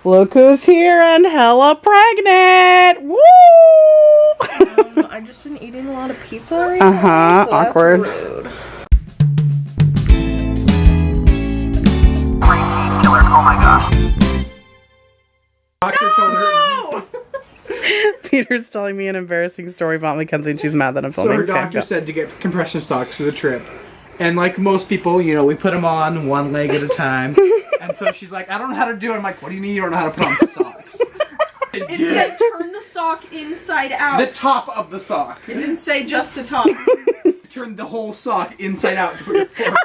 Look who's here and hella pregnant! Woo! I've just been eating a lot of pizza recently, so awkward. That's rude. Oh my gosh. Doctor told her. Peter's telling me an embarrassing story about Mackenzie and she's mad that I'm filming. So her doctor said to get compression socks for the trip. And like most people, you know, we put them on one leg at a time. And so she's like, I don't know how to do it. I'm like, what do you mean you don't know how to put on socks? It said turn the sock inside out. The top of the sock. It didn't say just the top. Turn the whole sock inside out to put your foot.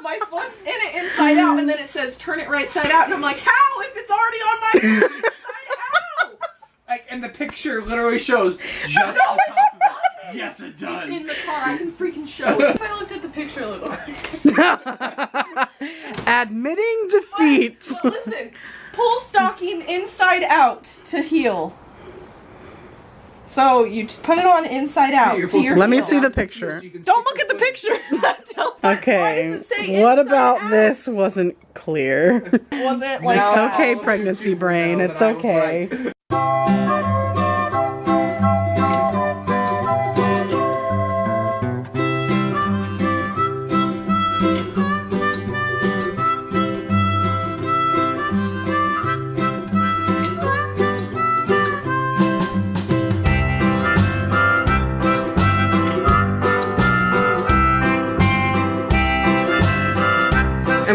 My foot's in it inside out, and then it says turn it right side out, and I'm like, how if it's already on my foot inside out? Like, and the picture literally shows just on top of it. Yes, it does. It's in the car. I can freaking show it. If I looked at the picture a little. Admitting defeat. But listen, pull stocking inside out to heel. So you put it on inside out. You're to your Let me heel. see the picture. Don't look at the picture. Okay. Why does it say What inside about out? this wasn't clear? Was it like? It's Now okay, all of pregnancy you brain. know It's that I was okay. right.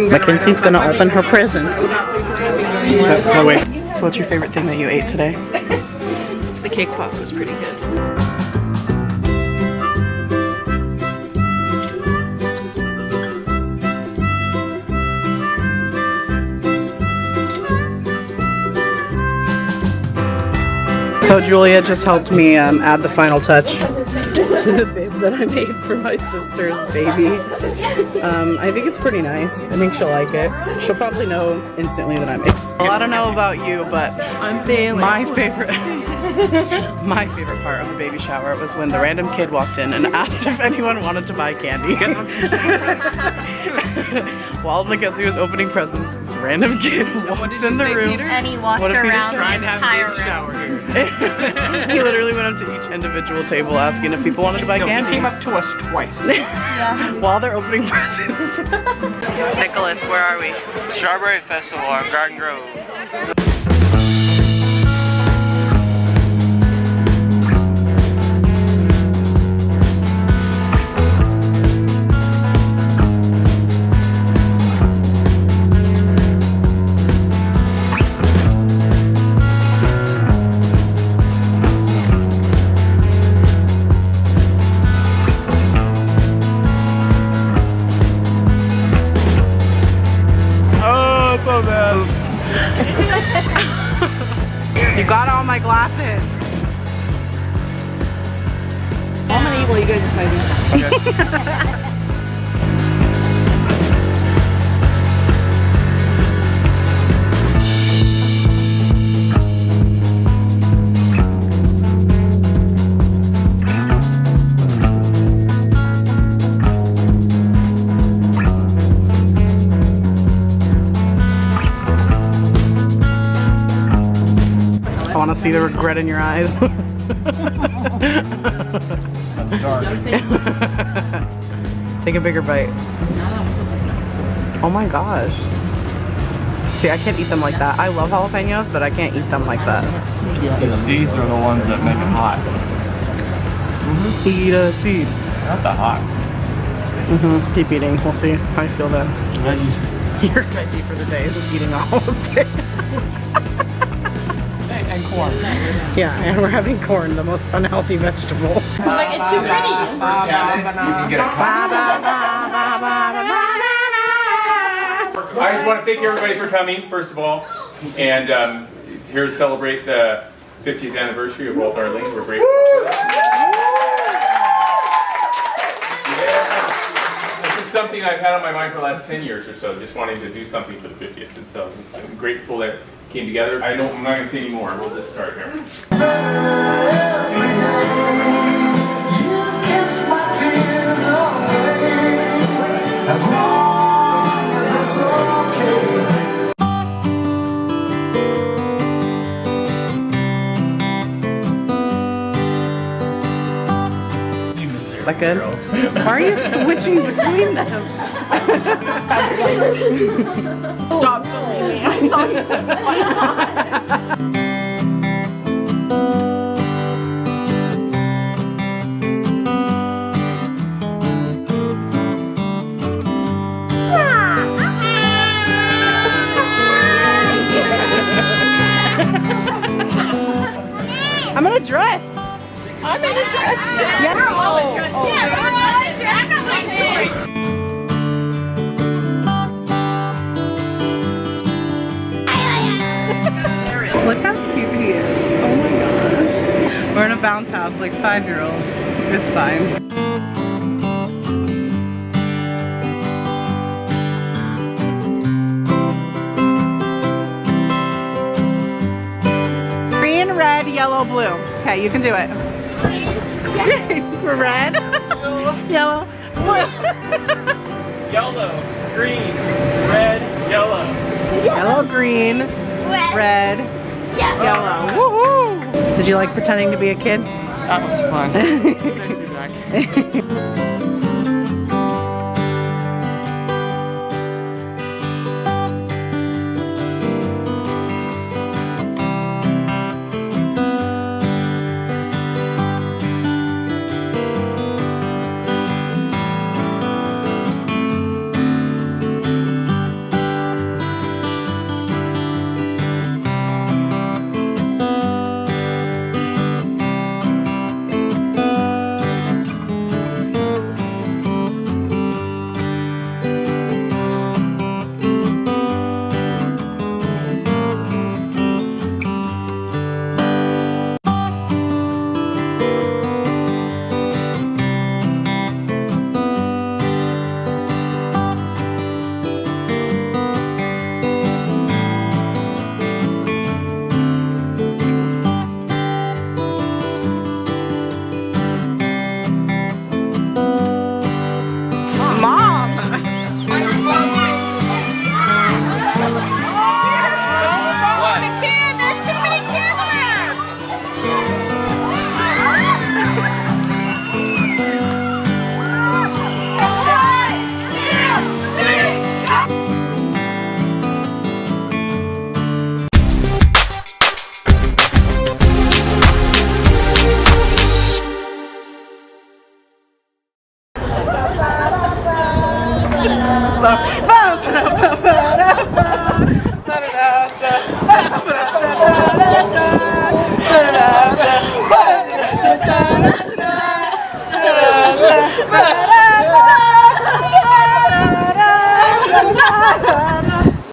Mackenzie's gonna open her presents. Oh, wait. So what's your favorite thing that you ate today? The cake pop was pretty good. So Julia just helped me add the final touch to the bib that I made for my sister's baby. I think it's pretty nice. I think she'll like it. She'll probably know instantly that I made it. Well, I don't know about you, but I'm failing. my favorite part of the baby shower was when the random kid walked in and asked if anyone wanted to buy candy. While Mackenzie was opening presents, this random kid walked in the room. And he walked What did Peter around say? the entire room. He literally went up to each individual table asking if people wanted to buy candy. He came up to us twice. While they're opening presents. Nicholas, where are we? Strawberry Festival on Garden Grove. So bad. You got all my glasses. I'm gonna eat while you guys are fighting. I want to see the regret in your eyes. Take a bigger bite. Oh my gosh. See, I can't eat them like that. I love jalapenos, but I can't eat them like that. The seeds are the ones that make it hot. Eat a seed. Not the hot. Keep eating. We'll see how I feel then. Veggies. Your veggie for the day is eating all of it. And corn. Yeah, and we're having corn, the most unhealthy vegetable. Like, it's too pretty. You can get a I just want to thank everybody for coming, first of all, and here to celebrate the 50th anniversary of Walt Darling. We're grateful for that. Yeah. This is something I've had on my mind for the last 10 years or so, just wanting to do something for the 50th, and so I'm grateful that it came together. I'm not going to say any more. We'll just start here. second. Why are you switching between them? Stop filming me. I saw you. I'm in a dress. I'm in a dress. Yeah. We're all in dress. Yeah, we're all in dress. I'm not wearing shorts. Look how cute he is. Oh my gosh. We're in a bounce house like 5-year-olds. It's fine. Green, red, yellow, blue. Okay, you can do it. Red, yellow, blue. Yellow, green, red, yellow. Yellow, green, red, yellow. Woohoo! Did you like pretending to be a kid? That was fun. Nice to be back. Ba-da-da-da.